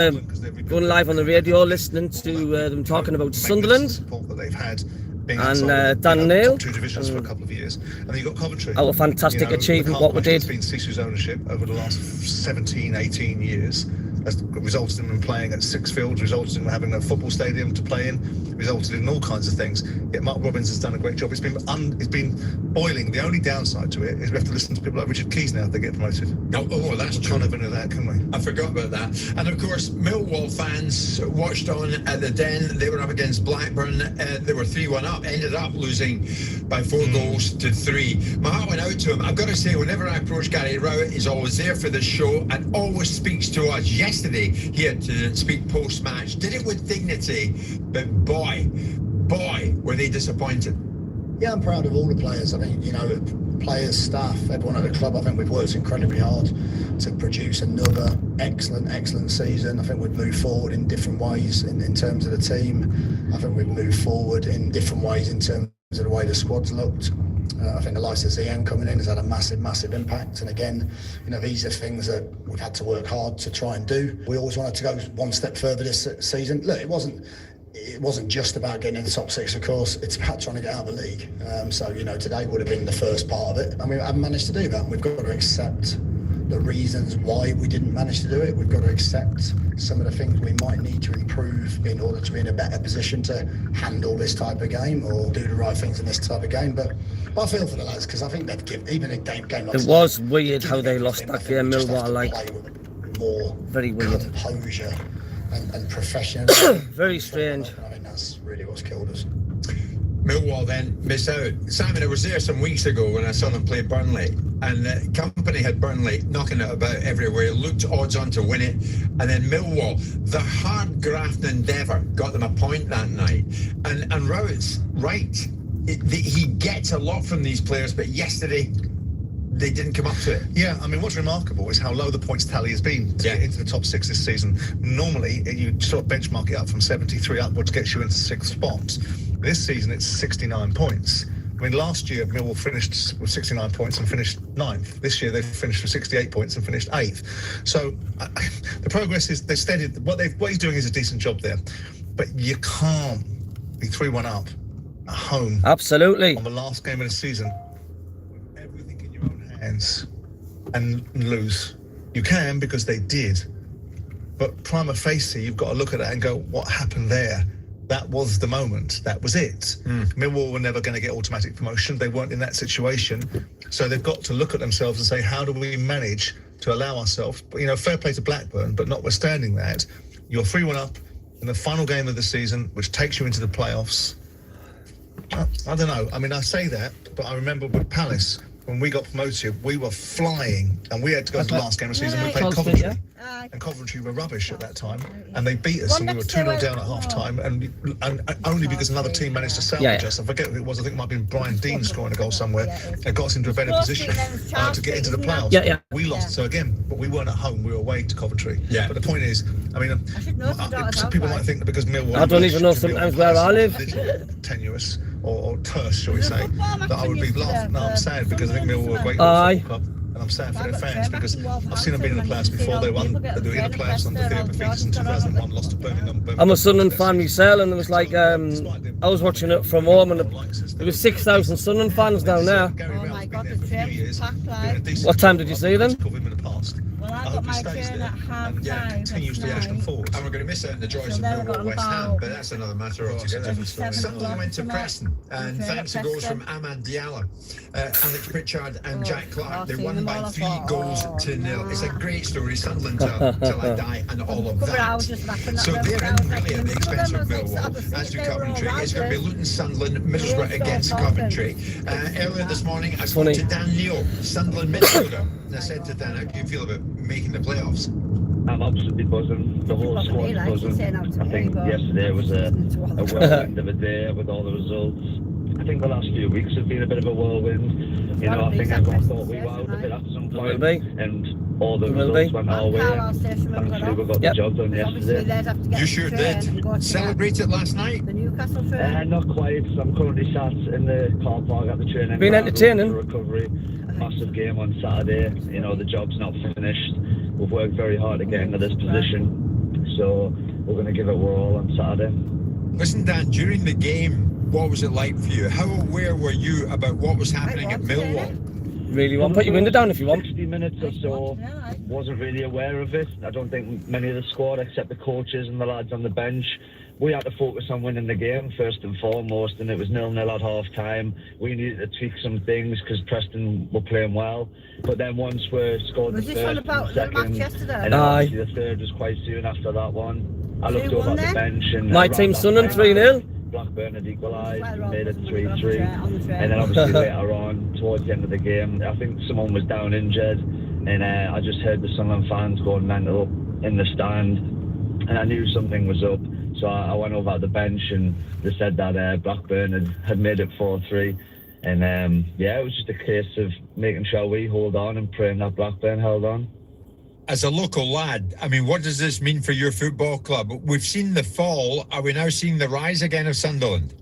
going live on the radio, listening to them talking about Sunderland support that they've had and Dan Neil. Two divisions for a couple of years, and then you've got Coventry. Our fantastic achievement, what we did. It's been Sisu's ownership over the last 17, 18 years. Has resulted in them playing at 6 fields, resulted in having a football stadium to play in, resulted in all kinds of things. Yet Mark Robbins has done a great job. It's been boiling. The only downside to it is we have to listen to people like Richard Keys now if they get promoted. Oh, that's true. Can't have any of that, can we? I forgot about that. And of course, Millwall fans watched on at the Den. They were up against Blackburn. They were 3-1 up. Ended up losing by 4 goals to 3. My heart went out to him. I've got to say, whenever I approach Gary Rowett, he's always there for the show and always speaks to us. Yesterday, he had to speak post-match. Did it with dignity, but boy, were they disappointed. Yeah, I'm proud of all the players. I mean, players, staff, everyone at the club. I think we've worked incredibly hard to produce another excellent season. I think we've moved forward in different ways in terms of the team. I think we've moved forward in different ways in terms of the way the squad's looked. I think the likes of Zian coming in has had a massive impact. And again, these are things that we've had to work hard to try and do. We always wanted to go one step further this season. Look, it wasn't just about getting in the top 6, of course. It's about trying to get out of the league. So today would have been the first part of it. And we haven't managed to do that. We've got to accept the reasons why we didn't manage to do it. We've got to accept some of the things we might need to improve in order to be in a better position to handle this type of game or do the right things in this type of game. But I feel for the lads because I think they've given even a game like it was weird how they lost that game, Millwall. More very weird composure and professionalism. Very strange. I think that's really what's killed us. Millwall then miss out. Simon, I was there some weeks ago when I saw them play Burnley, and Company had Burnley knocking it about everywhere, looked odds on to win it, and then Millwall, the hard graft endeavour, got them a point that night. And Rowett's right. He gets a lot from these players, but yesterday they didn't come up to it. Yeah, I mean, what's remarkable is how low the points tally has been to get into the top 6 this season. Normally, you sort of benchmark it up from 73 upwards, gets you into 6th spot. This season, it's 69 points. I mean, last year, Millwall finished with 69 points and finished 9th. This year, they've finished with 68 points and finished 8th. So the progress is, they've steadied. What he's doing is a decent job there. But you can't be 3-1 up at home. Absolutely. On the last game of the season. Everything in your own hands and lose. You can because they did. But prima facie, you've got to look at that and go, what happened there? That was the moment. That was it. Millwall were never going to get automatic promotion. They weren't in that situation. So they've got to look at themselves and say, how do we manage to allow ourselves, fair play to Blackburn, but notwithstanding that, you're 3-1 up in the final game of the season, which takes you into the playoffs. I don't know. I mean, I say that, but I remember with Palace, when we got promoted, we were flying, and we had to go to the last game of the season. We played Coventry, and Coventry were rubbish at that time, and they beat us, and we were 2-0 down at half-time, and only because another team managed to salvage us. I forget who it was. I think it might have been Brian Dean scoring a goal somewhere. It got us into a better position to get into the playoffs. We lost, so again, but we weren't at home. We were away to Coventry. But the point is, I mean, some people might think that because Millwall... I don't even know sometimes where I live. Tenuous or terse, shall we say, that I would be laughing. No, I'm sad because I think Millwall are a great football club, and I'm sad for their fans because I've seen them be in the playoffs before. They were in the playoffs under Theo Benitez in 2001, lost to Birmingham. I'm a Sunderland fan myself, and it was like I was watching it from home, and there was 6,000 Sunderland fans down there. Oh my God, the train was packed like. What time did you see them? Well, I got my train at half-time. Continues to action forward. And we're going to miss out on the joys of Millwall West Ham, but that's another matter altogether. Sunderland went to Preston, and thanks to goals from Ahmad Diallo, Alex Pritchard and Jack Clark, they won by 3 goals to 0. It's a great story, Sunderland till I die, and all of that. So they're in really at the expense of Millwall, as do Coventry. It's going to be Luton, Sunderland, Middlesbrough against Coventry. Earlier this morning, I spoke to Dan Neil, Sunderland midfielder, and I said to Dan, how do you feel about making the playoffs? I'm absolutely buzzing. The whole squad's buzzing. I think yesterday was a whirlwind of a day with all the results. I think the last few weeks have been a bit of a whirlwind. I think everyone thought we wowed a bit at some point, and all the results went our way. Thankfully, we got the job done yesterday. You sure did. Celebrate it last night? Not quite. I'm currently sat in the car park at the training. Been entertaining. Recovery. Massive game on Saturday. The job's not finished. We've worked very hard to get into this position. we're going to give it our all on Saturday. Listen, Dan, during the game, what was it like for you? How aware were you about what was happening at Millwall? Really want put your window down if you want. 60 minutes or so, wasn't really aware of it. I don't think many of the squad, except the coaches and the lads on the bench, we had to focus on winning the game first and foremost, and it was 0-0 at half time. We needed to tweak some things because Preston were playing well. But then once we scored the first and second, and obviously the third was quite soon after that one, I looked over at the bench and my team's Sunderland 3-0. Blackburn had equalised and made it 3-3. And then obviously later on, towards the end of the game, I think someone was down injured, and I just heard the Sunderland fans going mental in the stand, and I knew something was up. So I went over at the bench, and they said that Blackburn had made it 4-3. And it was just a case of making sure we hold on and praying that Blackburn held on. As a local lad, I mean, what does this mean for your football club? We've seen the fall. Are we now seeing the rise again of Sunderland?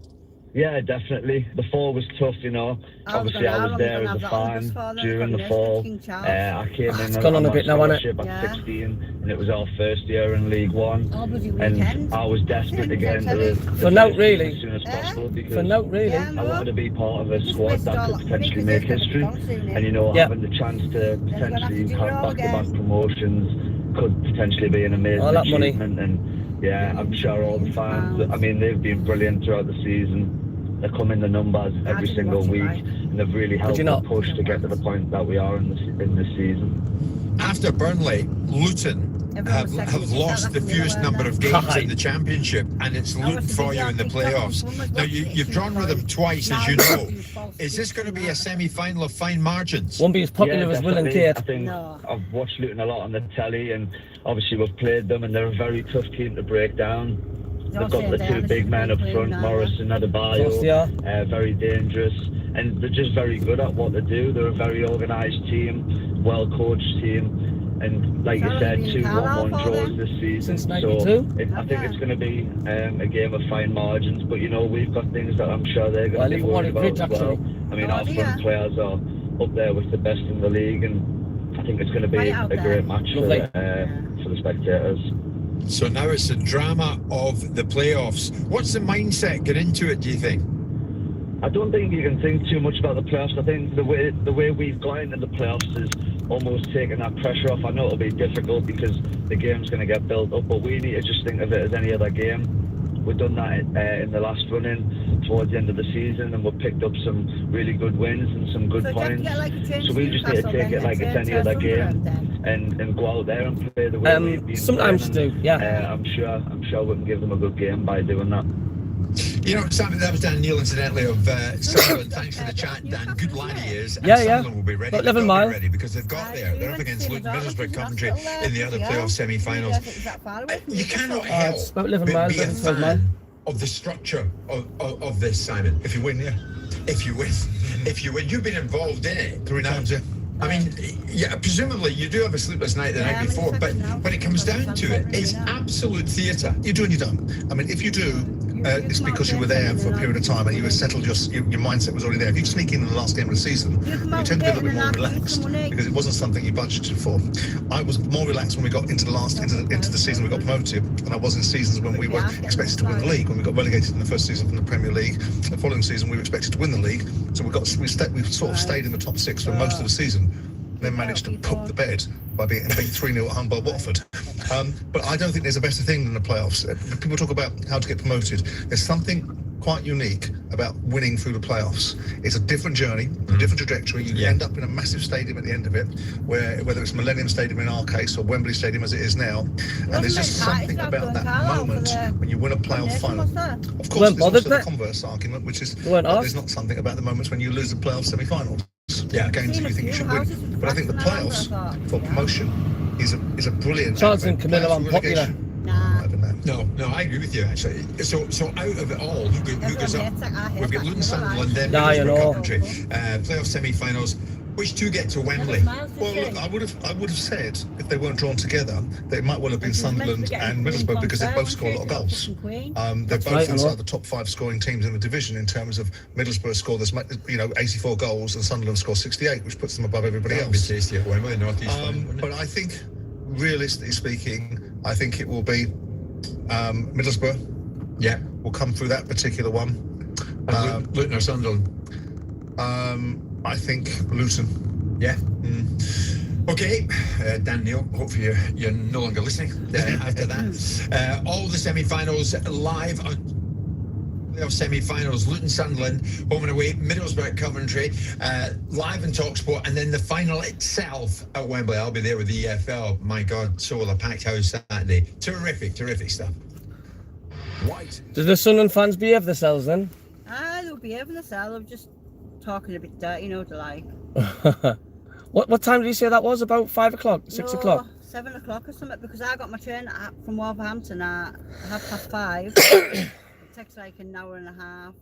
Yeah, definitely. The fall was tough, you know. Obviously, I was there as a fan during the fall. I came in on a bit now, at 16, and it was our first year in League One. And I was desperate to get into the For note, really. as soon as possible, because For note, really. I wanted to be part of a squad that could potentially make history. And, you know, having the chance to potentially have back-to-back promotions could potentially be an amazing achievement. And I'm sure all the fans, I mean, they've been brilliant throughout the season. They come in the numbers every single week, and they've really helped us push to get to the point that we are in this season. After Burnley, Luton have lost the fewest number of games in the Championship, and it's Luton for you in the playoffs. Now, you've drawn with them twice, as you know. Is this going to be a semi-final of fine margins? Won't be as popular as Will and Kate. I think I've watched Luton a lot on the telly, and obviously we've played them, and they're a very tough team to break down. They've got the two big men up front, Morris and Adebayo, very dangerous, and they're just very good at what they do. They're a very organised team, well-coached team, and like you said, 2 1-1 draws this season. So I think it's going to be a game of fine margins, but you know, we've got things that I'm sure they're going to be worried about as well. I mean, our front players are up there with the best in the league, and I think it's going to be a great match for the spectators. So now it's the drama of the playoffs. What's the mindset get into it, do you think? I don't think you can think too much about the playoffs. I think the way we've got into the playoffs is almost taking that pressure off. I know it'll be difficult because the game's going to get built up, but we need to just think of it as any other game. We've done that in the last run-in towards the end of the season, and we've picked up some really good wins and some good points. So we just need to take it like it's any other game and go out there and play the way we've been sometimes playing. do, yeah. I'm sure we can give them a good game by doing that. You know, Sam, that was Dan Neil, incidentally, of Sunderland. Thanks for the chat, Dan. Good lad he is. And Sunderland will be ready. About 11 miles. Ready because they've got there. They're up against Luton, Middlesbrough, Coventry in the other playoff semi-finals. You cannot help it's about 11 but miles, be a 12 miles. fan of the structure of this, Simon. If you win, If you win, you've been involved in it 3 times, I mean, presumably you do have a sleepless night the night before, but when it comes down to it, it's absolute theatre. You do and you don't. I mean, if you do, it's because you were there for a period of time and you were settled, your mindset was already there. If you sneak in the last game of the season, you tend to be a little bit more relaxed because it wasn't something you budgeted for. I was more relaxed when we got into the season we got promoted than I was in seasons when we were expected to win the league. When we got relegated in the first season from the Premier League, the following season we were expected to win the league, so we sort of stayed in the top 6 for most of the season. Then managed to poke the bed by being 3-0 at home by Watford. But I don't think there's a better thing than the playoffs. People talk about how to get promoted. There's something quite unique about winning through the playoffs. It's a different journey, a different trajectory. You end up in a massive stadium at the end of it, whether it's Millennium Stadium in our case or Wembley Stadium as it is now. And there's just something about that moment when you win a playoff final. Of course, there's also the converse argument, which is that there's not something about the moments when you lose the playoff semi-finals. Games that you think you should win. But I think the playoffs for promotion is a brilliant. Charles and Camilla unpopular. No, I agree with you actually. So out of it all, who goes up? We've got Luton, Sunderland, then Middlesbrough, Coventry, playoff semi-finals. Which two get to Wembley? Well, look, I would have said if they weren't drawn together, they might well have been Sunderland and Middlesbrough because they both score a lot of goals. They're both inside the top 5 scoring teams in the division in terms of Middlesbrough score 84 goals and Sunderland score 68, which puts them above everybody else. Tasty at Wembley, North East but I think, realistically speaking, I think it will be Middlesbrough Yeah. will come through that particular one. And Luton or Sunderland? I think Luton. Yeah. Okay, Dan Neil, hopefully you're no longer listening after that. All the semi-finals live on playoff semi-finals, Luton, Sunderland, home and away, Middlesbrough, Coventry, live in TalkSport, and then the final itself at Wembley. I'll be there with the EFL. My God, so will a packed house Saturday. Terrific stuff. White. Do the Sunderland fans behave themselves then? They'll be having themselves. I'm just talking a bit dirty, you know, to like. What time did you say that was? About 5 o'clock, 6 o'clock? 7 o'clock or something, because I got my train from Wolverhampton at 5:30. It takes like an hour and a half.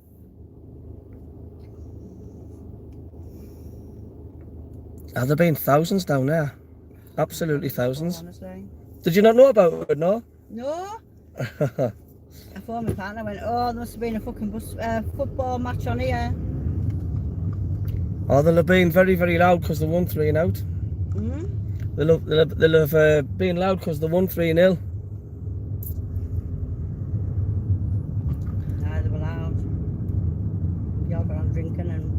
Have there been thousands down there? Absolutely thousands. Honestly. Did you not know about it, no? No. I phoned my partner, went, oh, there must have been a fucking football match on here. Oh, they'll have been very, very loud because they won 3 out. They'll have been loud because they won 3-0. Nah, they were loud. Y'all got on drinking and...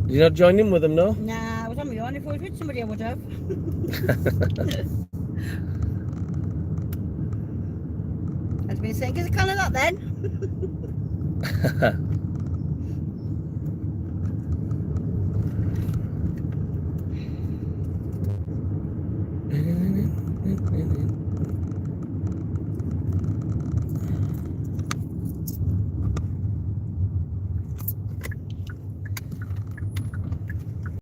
Did you not join in with them, no? Nah, I was on my own. If I was with somebody, I would have. I'd been saying, get a can of that then.